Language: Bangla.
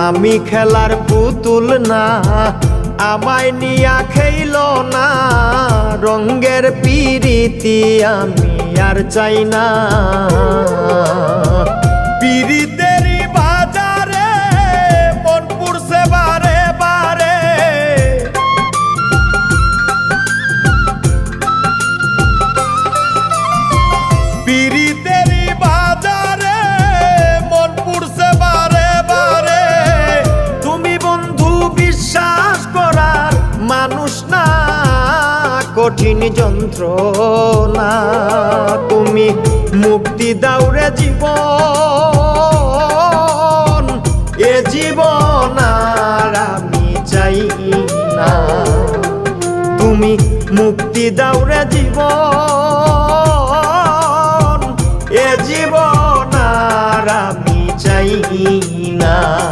আমি খেলার পুতুল না, আমায় নিয়া খেইল না। রঙ্গের পিরিতি আমি আর চাই না। পিরিতেরই বাজারে মন পুড়ছে বারে বারে। পিরিতেরই বাজারে মন পুড়ছে বারে বারে। তুমি বন্ধু বিশ্বাস করার মানুষ না, কঠিন যন্ত্রণা। তুমি মুক্তি দাও রে জীবন, এ জীবন আর আমি চাই না। তুমি মুক্তি দাও রে জীবন।